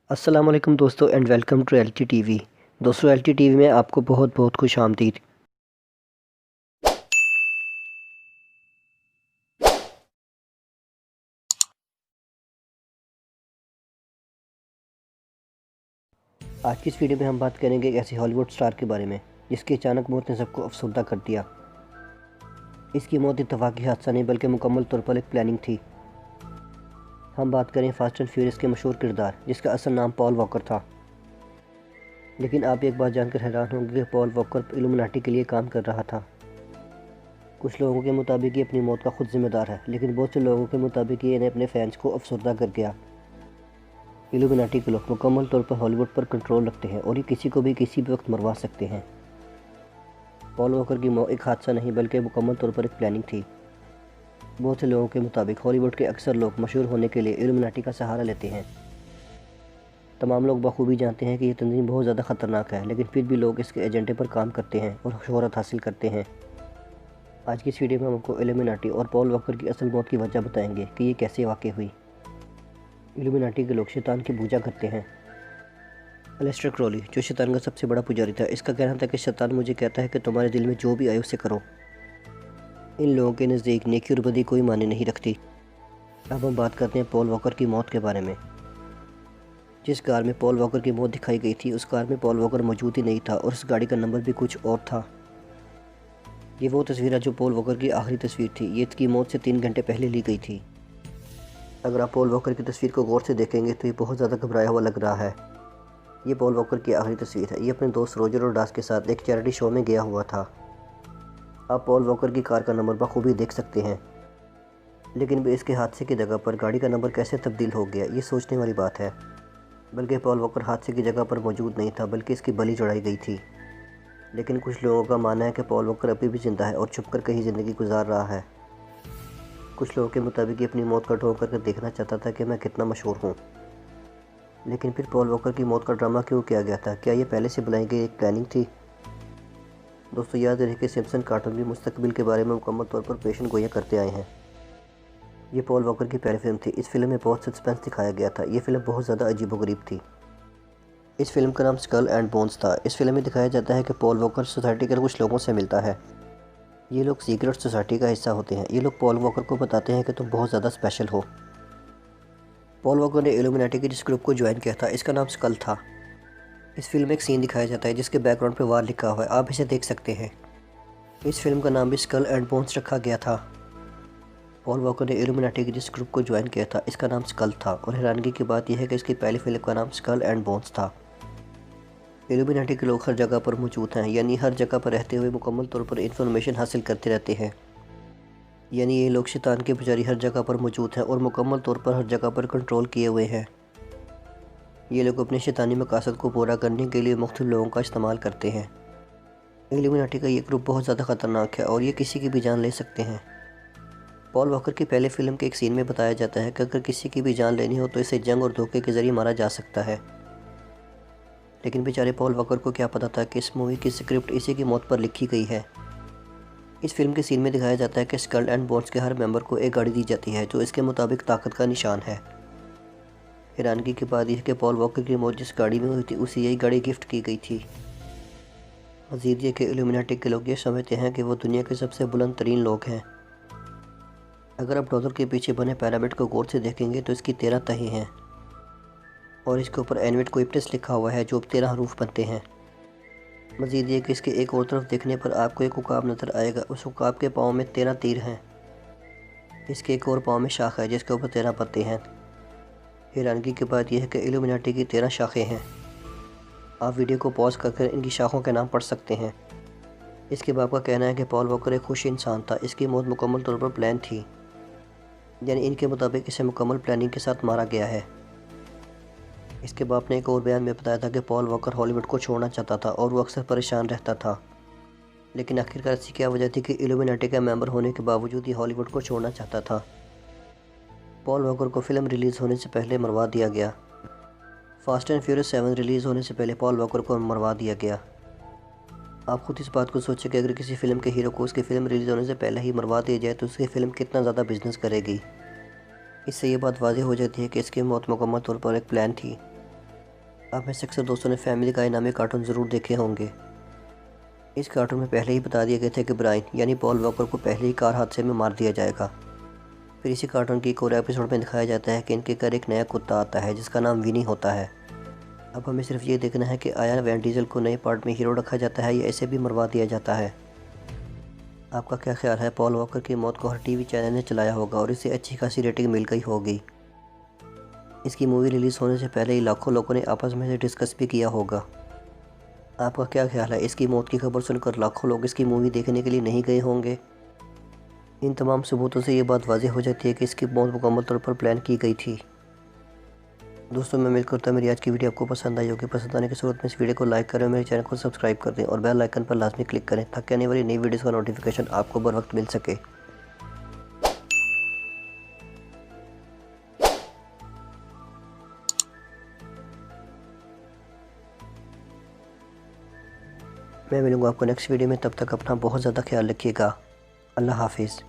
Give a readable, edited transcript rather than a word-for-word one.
अस्सलाम वालेकुम दोस्तों and welcome to L T TV. दोस्तों एल टी टीवी में आपको बहुत बहुत खुश आमदीद। आज की इस वीडियो में हम बात करेंगे एक ऐसे हॉलीवुड स्टार के बारे में जिसकी अचानक मौत ने सबको अफसरदा कर दिया। इसकी मौत इत्तफाकी हादसा नहीं बल्कि मुकम्मल तौर पर एक प्लानिंग थी। हम बात करें फास्ट एंड फ्यूरियस के मशहूर किरदार जिसका असल नाम पॉल वॉकर था। लेकिन आप एक बात जानकर हैरान होंगे कि पॉल वॉकर इल्यूमिनाटी के लिए काम कर रहा था। कुछ लोगों के मुताबिक ये अपनी मौत का खुद जिम्मेदार है, लेकिन बहुत से लोगों के मुताबिक ये इन्हें अपने फैंस को अफसरदा कर गया। इल्यूमिनाटी के लोग मुकम्मल तौर पर हॉलीवुड पर कंट्रोल रखते हैं और ये किसी को भी किसी भी वक्त मरवा सकते हैं। पॉल वॉकर की मौत एक हादसा नहीं बल्कि मुकम्मल तौर पर एक प्लानिंग थी। बहुत से लोगों के मुताबिक हॉलीवुड के अक्सर लोग मशहूर होने के लिए इल्यूमिनाटी का सहारा लेते हैं। तमाम लोग बखूबी जानते हैं कि यह तंजीम बहुत ज़्यादा ख़तरनाक है, लेकिन फिर भी लोग इसके एजेंडे पर काम करते हैं और शोहरत हासिल करते हैं। आज की इस वीडियो में हम आपको इल्यूमिनाटी और पॉल वॉकर की असल मौत की वजह बताएंगे कि ये कैसे वाक़ई हुई। इल्यूमिनाटी के लोग शैतान की पूजा करते हैं। एलिस्टर क्रॉली, जो शैतान का सबसे बड़ा पुजारी था, इसका कहना था कि शैतान मुझे कहता है कि तुम्हारे दिल में जो भी आए उसे करो। इन लोगों के नज़दीक नेकी और बदी कोई मायने नहीं रखती। अब हम बात करते हैं पॉल वॉकर की मौत के बारे में। जिस कार में पॉल वॉकर की मौत दिखाई गई थी उस कार में पॉल वॉकर मौजूद ही नहीं था और उस गाड़ी का नंबर भी कुछ और था। ये वो तस्वीर है जो पॉल वॉकर की आखिरी तस्वीर थी। ये इसकी मौत से 3 घंटे पहले ली गई थी। अगर आप पॉल वॉकर की तस्वीर को गौर से देखेंगे तो ये बहुत ज़्यादा घबराया हुआ लग रहा है। ये पॉल वॉकर की आखिरी तस्वीर है। ये अपने दोस्त रोजर और डास के साथ एक चैरिटी शो में गया हुआ था। आप पॉल वॉकर की कार का नंबर बखूबी देख सकते हैं, लेकिन इसके हादसे की जगह पर गाड़ी का नंबर कैसे तब्दील हो गया, ये सोचने वाली बात है। बल्कि पॉल वॉकर हादसे की जगह पर मौजूद नहीं था बल्कि इसकी बलि चढ़ाई गई थी। लेकिन कुछ लोगों का मानना है कि पॉल वॉकर अभी भी जिंदा है और छुपकर कहीं ज़िंदगी गुजार रहा है। कुछ लोगों के मुताबिक ये अपनी मौत का ढोंग करके देखना चाहता था कि मैं कितना मशहूर हूँ। लेकिन फिर पॉल वॉकर की मौत का ड्रामा क्यों किया गया था? क्या ये पहले से बनाई गई एक प्लानिंग थी? दोस्तों याद रहे कि सिम्पसन कार्टून भी मुस्तकबिल के बारे में मुकम्मल तौर पर पेशन गोइयाँ करते आए हैं। ये पॉल वॉकर की पहली फिल्म थी। इस फिल्म में बहुत सस्पेंस दिखाया गया था। ये फिल्म बहुत ज़्यादा अजीबोगरीब थी। इस फिल्म का नाम स्कल एंड बोन्स था। इस फिल्म में दिखाया जाता है कि पॉल वॉकर सोसाइटी के कुछ लोगों से मिलता है। ये लोग सीक्रेट सोसाइटी का हिस्सा होते हैं। ये लोग पॉल वॉकर को बताते हैं कि तुम बहुत ज़्यादा स्पेशल हो। पॉल वॉकर ने इल्यूमिनाटी के जिस ग्रुप को ज्वाइन किया था इसका नाम स्कल था। इस फिल्म में एक सीन दिखाया जाता है जिसके बैकग्राउंड पर वार लिखा हुआ है, आप इसे देख सकते हैं। इस फिल्म का नाम भी स्कल एंड बोन्स रखा गया था। पॉल वॉकर ने इल्यूमिनाटी के जिस ग्रुप को ज्वाइन किया था इसका नाम स्कल था और हैरानगी की बात यह है कि इसकी पहली फिल्म का नाम स्कल एंड बोन्स था। इल्यूमिनाटी के लोग हर जगह पर मौजूद हैं, यानी हर जगह पर रहते हुए मुकम्मल तौर पर इंफॉर्मेशन हासिल करते रहते हैं। यानी ये लोग शैतान के पुजारी हर जगह पर मौजूद हैं और मुकम्मल तौर पर हर जगह पर कंट्रोल किए हुए हैं। ये लोग अपने शैतानी मकासद को पूरा करने के लिए मुख्तलिफ लोगों का इस्तेमाल करते हैं। इल्यूमिनाटी का ये ग्रुप बहुत ज़्यादा ख़तरनाक है और ये किसी की भी जान ले सकते हैं। पॉल वॉकर की पहले फिल्म के एक सीन में बताया जाता है कि अगर किसी की भी जान लेनी हो तो इसे जंग और धोखे के ज़रिए मारा जा सकता है। लेकिन बेचारे पॉल वॉकर को क्या पता था कि इस मूवी की स्क्रिप्ट इसी की मौत पर लिखी गई है। इस फिल्म के सीन में दिखाया जाता है कि स्कल एंड बोन्स के हर मेंबर को एक गाड़ी दी जाती है जो इसके मुताबिक ताकत का निशान है। हैरानगी की बात यह कि पॉल वॉकर की मौत जिस गाड़ी में हुई थी उसे यही गाड़ी गिफ्ट की गई थी। मज़ीद ये कि इल्यूमिनाटी के लोग ये समझते हैं कि वो दुनिया के सबसे बुलंद तरीन लोग हैं। अगर आप डॉलर के पीछे बने पिरामिड को गौर से देखेंगे तो इसकी 13 तहें हैं और इसके ऊपर एनवेट कोइप्टस लिखा हुआ है जो 13 हरूफ बनते हैं। मज़ीद ये कि इसके एक और तरफ देखने पर आपको एक उकाब नज़र आएगा। उस उकाब के पाँव में 13 तीर हैं। इसके एक और पाँव में शाख है जिसके ऊपर 13 पत्ते हैं। हैरानगी की बात यह है कि इल्यूमिनाटी की 13 शाखें हैं। आप वीडियो को पॉज करके इनकी शाखों के नाम पढ़ सकते हैं। इसके बाप का कहना है कि पॉल वॉकर एक खुश इंसान था। इसकी मौत मुकम्मल तौर पर प्लान थी, यानी इनके मुताबिक इसे मुकम्मल प्लानिंग के साथ मारा गया है। इसके बाप ने एक और बयान में बताया था कि पॉल वॉकर हॉलीवुड को छोड़ना चाहता था और वो अक्सर परेशान रहता था। लेकिन आखिरकार ऐसी क्या वजह थी कि इल्यूमिनाटी का मेंबर होने के बावजूद ही हॉलीवुड को छोड़ना चाहता था? पॉल वॉकर को फिल्म रिलीज़ होने से पहले मरवा दिया गया। फास्ट एंड फ्यूरियस 7 रिलीज़ होने से पहले पॉल वॉकर को मरवा दिया गया। आप खुद इस बात को सोचें कि अगर किसी फिल्म के हीरो को उसकी फ़िल्म रिलीज़ होने से पहले ही मरवा दिया जाए तो उसकी फ़िल्म कितना ज़्यादा बिजनेस करेगी। इससे ये बात वाज़ेह हो जाती है कि इसकी मौत मुकम्मल तौर पर एक प्लान थी। आप में से अक्सर दोस्तों ने फैमिली गाय नामी कार्टून ज़रूर देखे होंगे। इस कार्टून में पहले ही बता दिया गया था कि ब्रायन यानी पॉल वॉकर को पहले ही कार हादसे में मार दिया जाएगा। फिर इसी कार्टून की एक और एपिसोड में दिखाया जाता है कि इनके घर एक नया कुत्ता आता है जिसका नाम विनी होता है। अब हमें सिर्फ ये देखना है कि आया वैन डीजल को नए पार्ट में हीरो रखा जाता है या इसे भी मरवा दिया जाता है। आपका क्या ख्याल है? पॉल वॉकर की मौत को हर टीवी चैनल ने चलाया होगा और इसे अच्छी खासी रेटिंग मिल गई होगी। इसकी मूवी रिलीज़ होने से पहले ही लाखों लोगों ने आपस में से डिस्कस भी किया होगा। आपका क्या ख्याल है? इसकी मौत की खबर सुनकर लाखों लोग इसकी मूवी देखने के लिए नहीं गए होंगे? इन तमाम सबूतों से ये बात वाज़ेह हो जाती है कि इसकी मौत मुकम्मल तौर पर प्लान की गई थी। दोस्तों, मैं उम्मीद करता हूँ मेरी आज की वीडियो आपको पसंद आई होगी। पसंद आने की सूरत में इस वीडियो को लाइक करें, मेरे चैनल को सब्सक्राइब कर दें और बेल आइकन पर लाजमी क्लिक करें ताकि आने वाली नई वीडियोज़ का नोटिफिकेशन आपको बर वक्त मिल सके। मैं मिलूँगा आपको नेक्स्ट वीडियो में, तब तक अपना बहुत ज़्यादा ख्याल रखिएगा। अल्लाह हाफिज़।